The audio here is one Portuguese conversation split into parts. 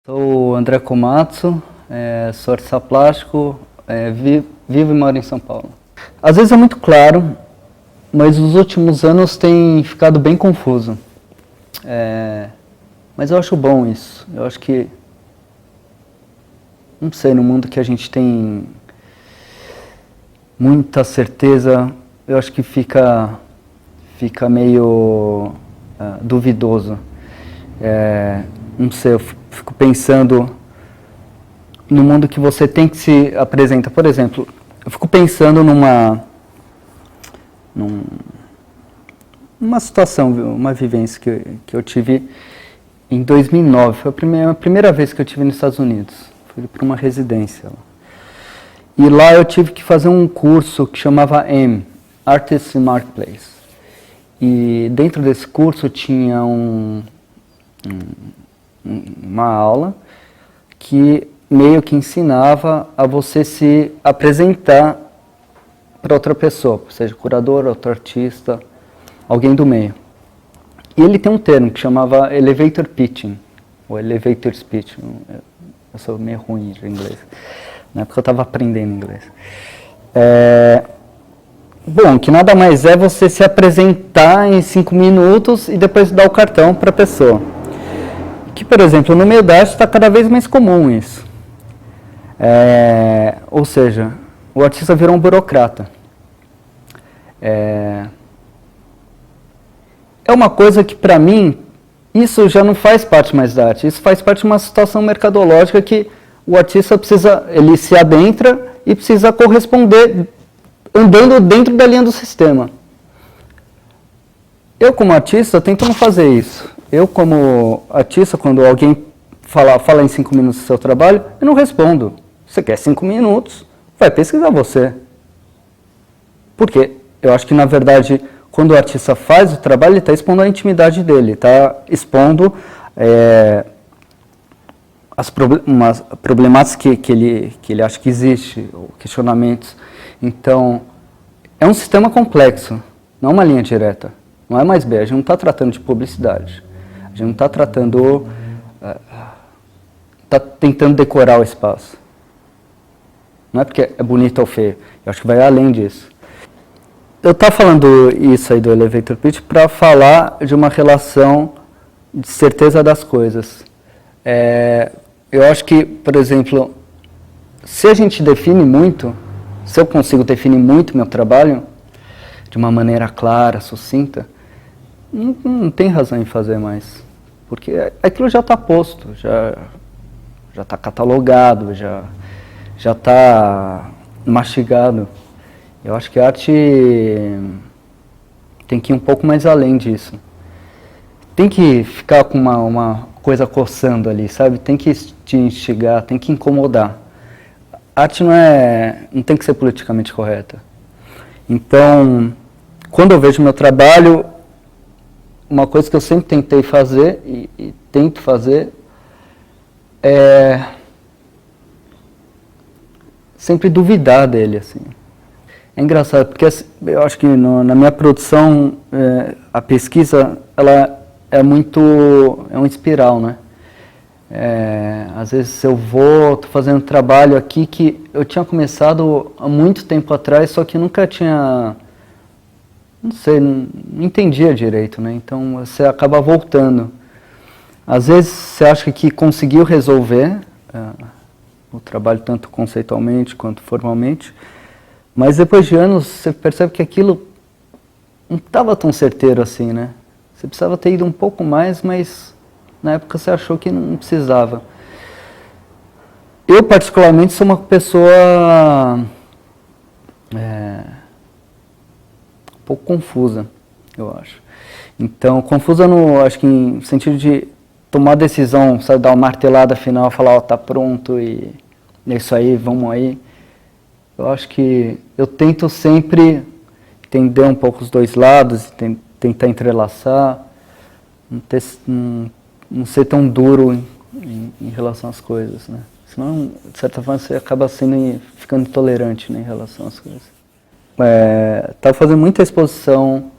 Sou o André Komatsu, sou artista plástico, vivo e moro em São Paulo. Às vezes é muito claro, mas nos últimos anos tem ficado bem confuso. Mas eu acho bom isso. Eu acho que, não sei, no mundo que a gente tem muita certeza, eu acho que fica meio duvidoso. Não sei, eu fico pensando no mundo que você tem que se apresentar. Por exemplo, eu fico pensando numa situação, uma vivência que eu tive em 2009. Foi a primeira vez que eu tive nos Estados Unidos. Fui para uma residência lá. E lá eu tive que fazer um curso que chamava M, Artists in Marketplace. E dentro desse curso tinha uma aula que meio que ensinava a você se apresentar para outra pessoa, seja curador, outro artista, alguém do meio. E ele tem um termo que chamava elevator pitching, ou elevator speech. Eu sou meio ruim de inglês, na época eu estava aprendendo inglês. Bom, que nada mais é você se apresentar em 5 minutos e depois dar o cartão para a pessoa. Que, por exemplo, no meio da arte está cada vez mais comum isso. Ou seja, o artista virou um burocrata. É uma coisa que, para mim, isso já não faz parte mais da arte. Isso faz parte de uma situação mercadológica que o artista precisa, ele se adentra e precisa corresponder andando dentro da linha do sistema. Eu, como artista, tento não fazer isso. Eu, como artista, quando alguém fala em 5 minutos do seu trabalho, eu não respondo. Você quer 5 minutos, vai pesquisar você. Porque eu acho que, na verdade, quando o artista faz o trabalho, ele está expondo a intimidade dele, está expondo as problemáticas que ele acha que existe, ou questionamentos. Então, é um sistema complexo, não é uma linha direta. Não é mais B, a gente não está tratando de publicidade. A gente não está tratando, está tentando decorar o espaço. Não é porque é bonito ou feio, eu acho que vai além disso. Eu estava falando isso aí do elevator pitch para falar de uma relação de certeza das coisas. Eu acho que, por exemplo, se a gente define muito, se eu consigo definir muito meu trabalho, de uma maneira clara, sucinta, não tem razão em fazer mais. Porque aquilo já está posto, já está catalogado, já está mastigado. Eu acho que a arte tem que ir um pouco mais além disso. Tem que ficar com uma coisa coçando ali, sabe? Tem que te instigar, tem que incomodar. A arte não tem que ser politicamente correta. Então, quando eu vejo meu trabalho, uma coisa que eu sempre tentei fazer e tento fazer é sempre duvidar dele, assim. É engraçado, porque eu acho que na minha produção, a pesquisa, ela é um espiral, né? Às vezes eu estou fazendo um trabalho aqui que eu tinha começado há muito tempo atrás, só que nunca tinha, não sei, não entendia direito, né? Então você acaba voltando. Às vezes você acha que conseguiu resolver o trabalho tanto conceitualmente quanto formalmente, mas depois de anos você percebe que aquilo não estava tão certeiro assim, né? Você precisava ter ido um pouco mais, mas na época você achou que não precisava. Eu, particularmente, sou uma pessoa um pouco confusa, eu acho. Então, confusa acho que em sentido de tomar decisão, sabe, dar uma martelada final, falar, ó, tá pronto e é isso aí, vamos aí. Eu acho que eu tento sempre entender um pouco os dois lados, tentar entrelaçar, não ser tão duro em relação às coisas, né? Senão, de certa forma, você acaba ficando intolerante, né, em relação às coisas. Estava fazendo muita exposição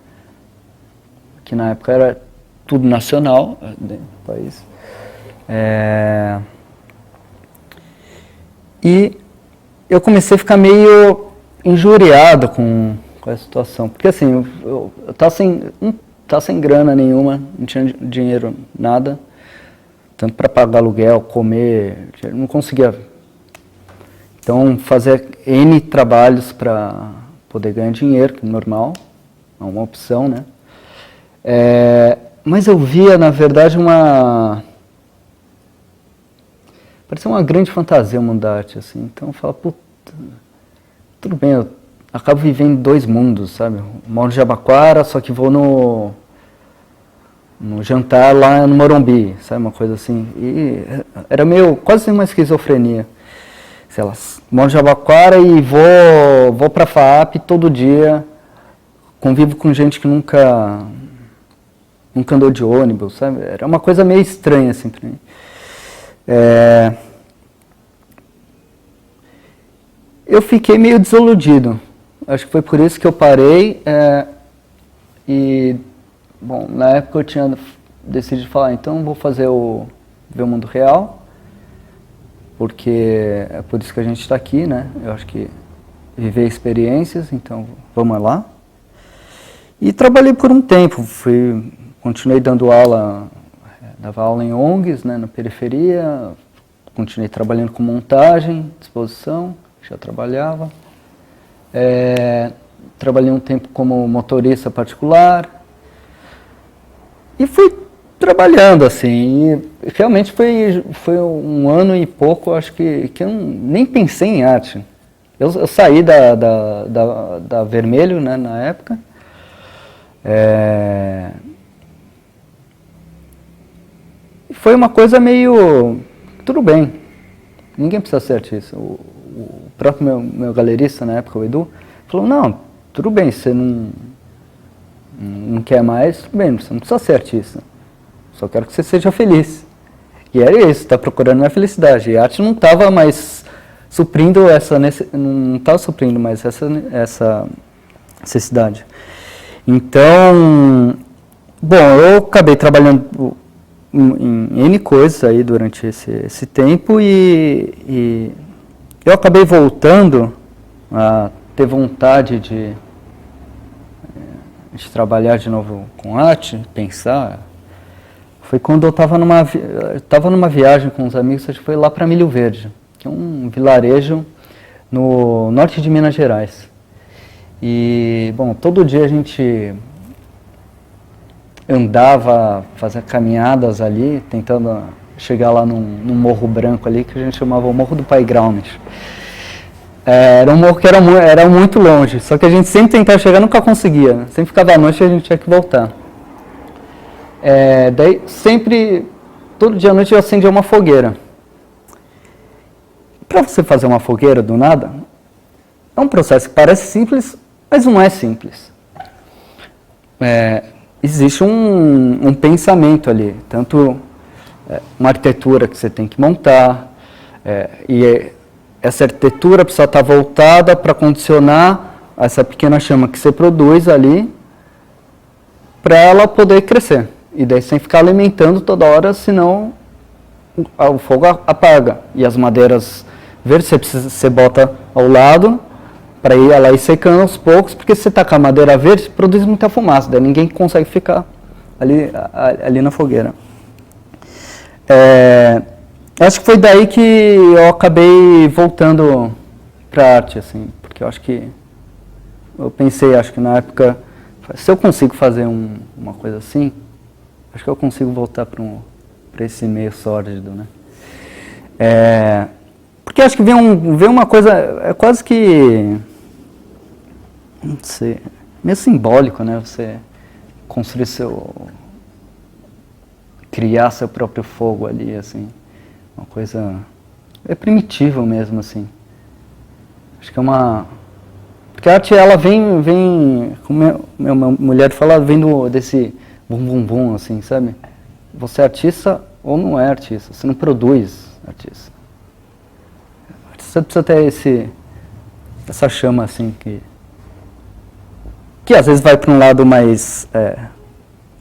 que na época era tudo nacional dentro do país. E eu comecei a ficar meio injuriado com a situação, porque assim, eu tava sem grana nenhuma, não tinha dinheiro, nada, tanto para pagar aluguel, comer, não conseguia. Então, fazer N trabalhos para poder ganhar dinheiro, que é normal, é uma opção, né? Mas eu via, na verdade, parecia uma grande fantasia o mundo da arte, assim. Então eu falava, puta, tudo bem, eu acabo vivendo 2 mundos, sabe? Eu moro no Jabaquara, só que vou no jantar lá no Morumbi, sabe? Uma coisa assim. E era meio, quase uma esquizofrenia. Sei lá, moro no Jabaquara e vou pra FAAP todo dia, convivo com gente que nunca andou de ônibus, sabe? Era uma coisa meio estranha, assim, pra mim. Eu fiquei meio desiludido. Acho que foi por isso que eu parei. E, bom, na época eu tinha decidido falar, então vou fazer ver o mundo real, porque é por isso que a gente está aqui, né? Eu acho que viver experiências, então vamos lá. E trabalhei por um tempo, continuei dando aula, dava aula em ONGs, né, na periferia, continuei trabalhando com montagem, exposição, já trabalhava. Trabalhei um tempo como motorista particular e fui trabalhando assim, e realmente foi 1 ano e pouco, acho que eu nem pensei em arte. Eu saí da Vermelho, né, na época. Foi uma coisa meio, tudo bem, ninguém precisa ser artista. O próprio meu galerista na época, o Edu, falou, não, tudo bem, você não quer mais, tudo bem, você não precisa ser artista. Só quero que você seja feliz. E era isso, está procurando minha felicidade. E a arte não estava mais suprindo não estava suprindo mais essa necessidade. Então, bom, eu acabei trabalhando em N coisas aí durante esse tempo e eu acabei voltando a ter vontade de trabalhar de novo com arte, pensar. Foi quando eu estava numa viagem com uns amigos, acho que foi lá para Milho Verde, que é um vilarejo no norte de Minas Gerais. E, bom, todo dia a gente andava, fazia caminhadas ali, tentando chegar lá num morro branco ali, que a gente chamava o Morro do Pai Graumes. Era um morro que era muito longe, só que a gente sempre tentava chegar e nunca conseguia, né? Sempre ficava à noite e a gente tinha que voltar. Daí, todo dia à noite eu acendia uma fogueira. Para você fazer uma fogueira do nada, é um processo que parece simples, mas não é simples. Existe um pensamento ali, tanto uma arquitetura que você tem que montar, essa arquitetura precisa estar voltada para condicionar essa pequena chama que você produz ali, para ela poder crescer. E daí sem ficar alimentando toda hora, senão o fogo apaga. E as madeiras verdes você bota ao lado, para ela ir secando aos poucos, porque se você tacar madeira verde, produz muita fumaça, daí ninguém consegue ficar ali na fogueira. Acho que foi daí que eu acabei voltando para a arte, assim, porque eu pensei, acho que na época, se eu consigo fazer uma coisa assim, acho que eu consigo voltar para esse meio sórdido, né? Porque acho que vem uma coisa, é quase que, não sei, meio simbólico, né? Você construir criar seu próprio fogo ali, assim, uma coisa, primitiva mesmo, assim. Acho que porque a arte, ela vem como minha mulher fala, vem desse bum bum bum, assim, sabe? Você é artista ou não é artista, você não produz artista. Você precisa ter essa chama, assim, que às vezes vai para um lado mais,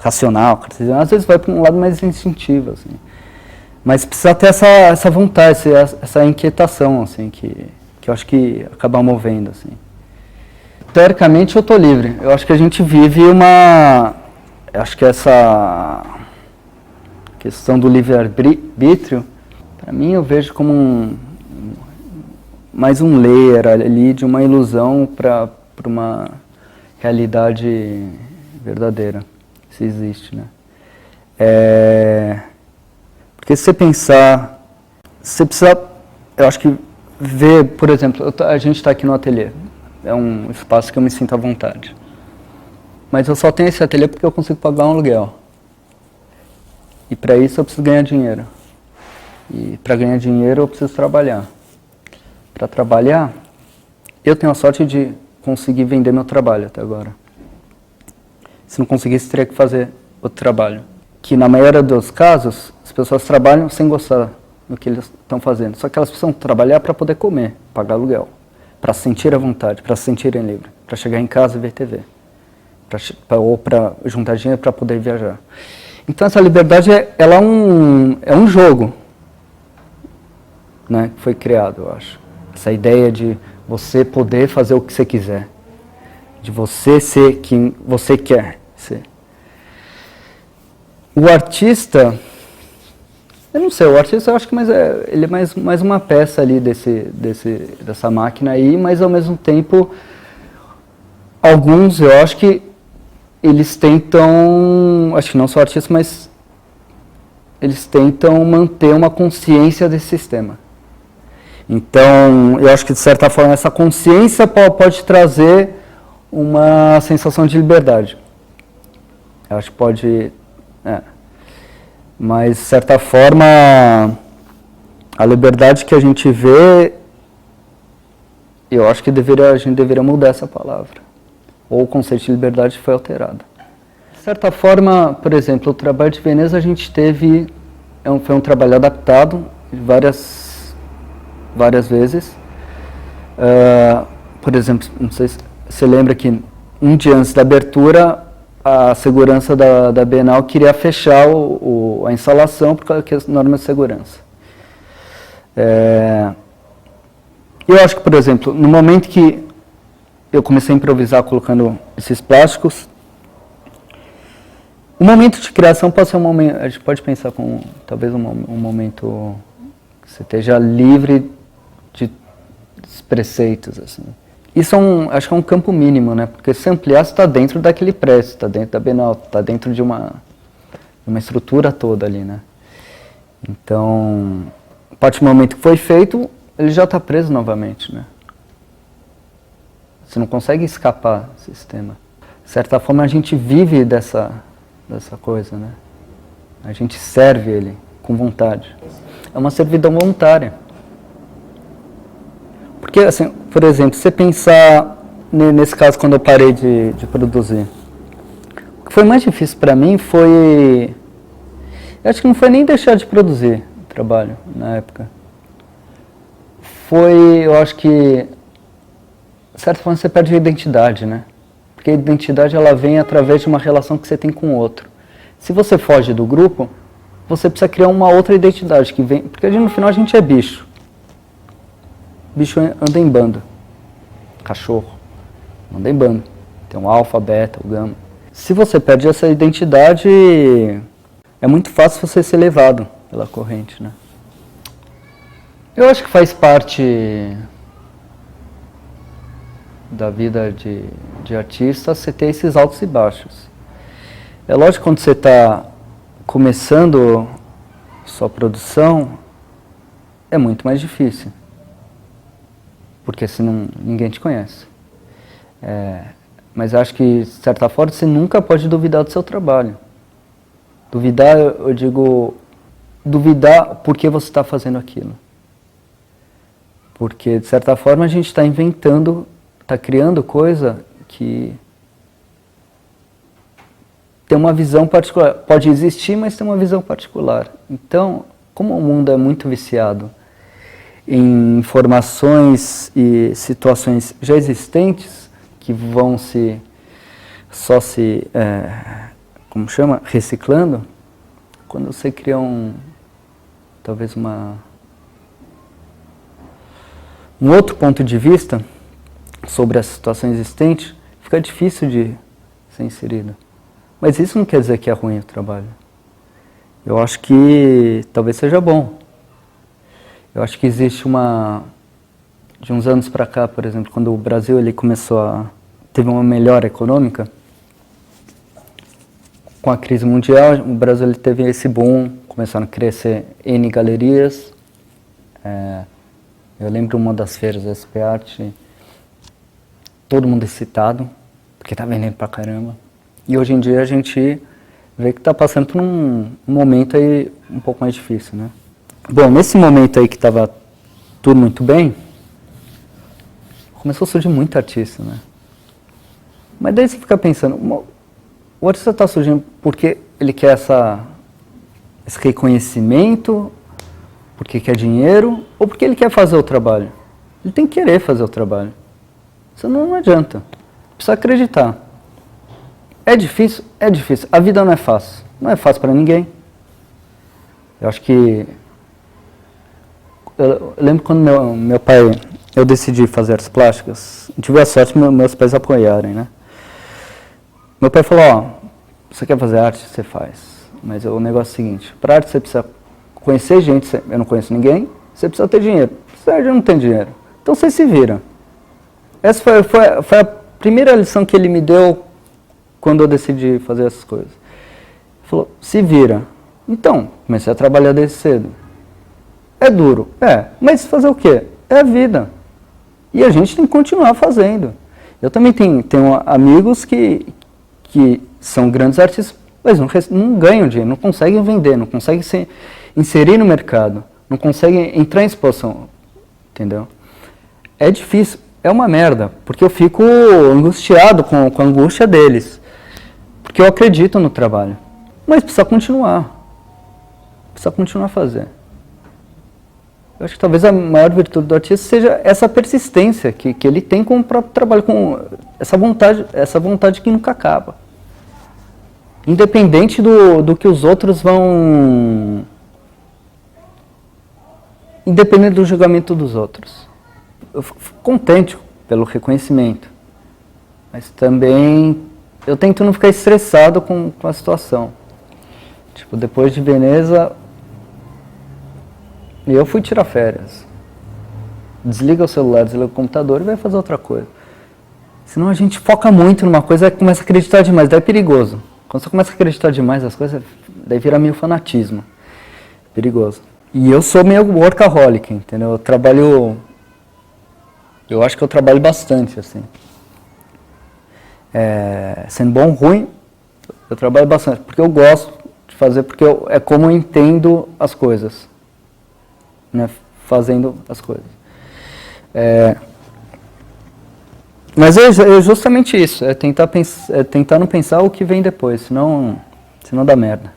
racional, cartesiano, às vezes vai para um lado mais instintivo, assim. Mas precisa ter essa vontade, essa inquietação, assim, que eu acho que acaba movendo, assim. Teoricamente eu estou livre. Eu acho que a gente vive eu acho que essa questão do livre-arbítrio, para mim eu vejo como mais um layer ali de uma ilusão para uma realidade verdadeira, se existe, né? Porque se você pensar, você precisa, eu acho que ver, por exemplo, a gente está aqui no ateliê, é um espaço que eu me sinto à vontade. Mas eu só tenho esse ateliê porque eu consigo pagar um aluguel. E para isso eu preciso ganhar dinheiro. E para ganhar dinheiro eu preciso trabalhar. Para trabalhar, eu tenho a sorte de conseguir vender meu trabalho até agora. Se não conseguisse, teria que fazer outro trabalho. Que na maioria dos casos, as pessoas trabalham sem gostar do que eles estão fazendo. Só que elas precisam trabalhar para poder comer, pagar aluguel. Para se sentir à vontade, para se sentirem livres. Para chegar em casa e ver TV. Ou para juntar dinheiro para poder viajar. Então essa liberdade ela é um jogo, né, que foi criado, eu acho. Essa ideia de você poder fazer o que você quiser. De você ser quem você quer ser. O artista, eu não sei, o artista eu acho que ele é mais uma peça ali dessa máquina aí, mas ao mesmo tempo, alguns eu acho que eles tentam, acho que não só artistas, mas eles tentam manter uma consciência desse sistema. Então, eu acho que de certa forma essa consciência pode trazer uma sensação de liberdade. Eu acho que pode... Mas, de certa forma, a liberdade que a gente vê, eu acho que a gente deveria mudar essa palavra. Ou o conceito de liberdade foi alterado. De certa forma, por exemplo, o trabalho de Veneza a gente teve... Foi um trabalho adaptado várias vezes. Por exemplo, não sei se você lembra que um dia antes da abertura, a segurança da Bienal queria fechar a instalação por causa das normas de segurança. Eu acho que, por exemplo, no momento que eu comecei a improvisar colocando esses plásticos, o momento de criação pode ser um momento, a gente pode pensar como talvez um momento que você esteja livre de preceitos, assim. Isso acho que é um campo mínimo, né? Porque se ampliar, você está dentro daquele prédio, está dentro da Bienal, está dentro de uma estrutura toda ali, né? Então, a partir do momento que foi feito, ele já está preso novamente, né? Você não consegue escapar do sistema. De certa forma, a gente vive dessa coisa, né? A gente serve ele com vontade. É uma servidão voluntária. Porque, assim, por exemplo, se você pensar nesse caso quando eu parei de produzir, o que foi mais difícil para mim foi... Eu acho que não foi nem deixar de produzir o trabalho na época. Eu acho que, de certa forma, você perde a identidade, né? Porque a identidade ela vem através de uma relação que você tem com o outro. Se você foge do grupo, você precisa criar uma outra identidade que vem... Porque no final a gente é bicho. Bicho anda em bando. Cachorro anda em bando. Tem o alfa, beta, o gama. Se você perde essa identidade, é muito fácil você ser levado pela corrente, né? Eu acho que faz parte da vida de artista você ter esses altos e baixos. É lógico que quando você está começando sua produção, é muito mais difícil. Porque senão ninguém te conhece. Mas acho que, de certa forma, você nunca pode duvidar do seu trabalho. Duvidar, eu digo, duvidar por que você está fazendo aquilo. Porque, de certa forma, a gente está inventando, está criando coisa que tem uma visão particular. Pode existir, mas tem uma visão particular. Então, como o mundo é muito viciado em informações e situações já existentes, que vão só se como chama, reciclando, quando você cria talvez um outro ponto de vista sobre a situação existente, fica difícil de ser inserido. Mas isso não quer dizer que é ruim o trabalho. Eu acho que talvez seja bom. Eu acho que existe de uns anos para cá, por exemplo, quando o Brasil teve uma melhora econômica, com a crise mundial, o Brasil ele teve esse boom, começaram a crescer N galerias. Eu lembro uma das feiras da SP Art, todo mundo excitado, porque tá vendendo pra caramba. E hoje em dia a gente vê que tá passando por um momento aí um pouco mais difícil, né? Bom, nesse momento aí que tava tudo muito bem, começou a surgir muito artista, né? Mas daí você fica pensando, o artista está surgindo porque ele quer esse reconhecimento, porque quer dinheiro, ou porque ele quer fazer o trabalho? Ele tem que querer fazer o trabalho. Isso não adianta. Precisa acreditar. É difícil? É difícil. A vida não é fácil. Não é fácil para ninguém. Eu acho que... Eu lembro quando meu pai... Eu decidi fazer artes plásticas. Tive a sorte de meus pais apoiarem, né? Meu pai falou, ó, você quer fazer arte? Você faz. Mas o negócio é o seguinte, para arte você precisa conhecer gente, eu não conheço ninguém, você precisa ter dinheiro. Eu não tenho dinheiro. Então você se vira. Essa foi a primeira lição que ele me deu quando eu decidi fazer essas coisas. Ele falou, se vira. Então, comecei a trabalhar desde cedo. É duro? É. Mas fazer o quê? É a vida. E a gente tem que continuar fazendo. Eu também tenho amigos que são grandes artistas, mas não ganham dinheiro, não conseguem vender, não conseguem se inserir no mercado, não conseguem entrar em exposição, entendeu? É difícil, é uma merda, porque eu fico angustiado com a angústia deles, porque eu acredito no trabalho, mas precisa continuar a fazer. Eu acho que talvez a maior virtude do artista seja essa persistência que ele tem com o próprio trabalho, com essa vontade que nunca acaba. Independente do que os outros vão... Independente do julgamento dos outros. Eu fico contente pelo reconhecimento, mas também eu tento não ficar estressado com a situação. Tipo, depois de Veneza... E eu fui tirar férias. Desliga o celular, desliga o computador e vai fazer outra coisa. Senão a gente foca muito numa coisa e começa a acreditar demais, daí é perigoso. Quando você começa a acreditar demais nas coisas, daí vira meio fanatismo. Perigoso. E eu sou meio workaholic, entendeu? Eu acho que eu trabalho bastante, assim. Sendo bom ou ruim, eu trabalho bastante, porque eu gosto de fazer, porque é como eu entendo as coisas. Né, fazendo as coisas. Mas é justamente isso, é tentar não pensar o que vem depois, senão dá merda.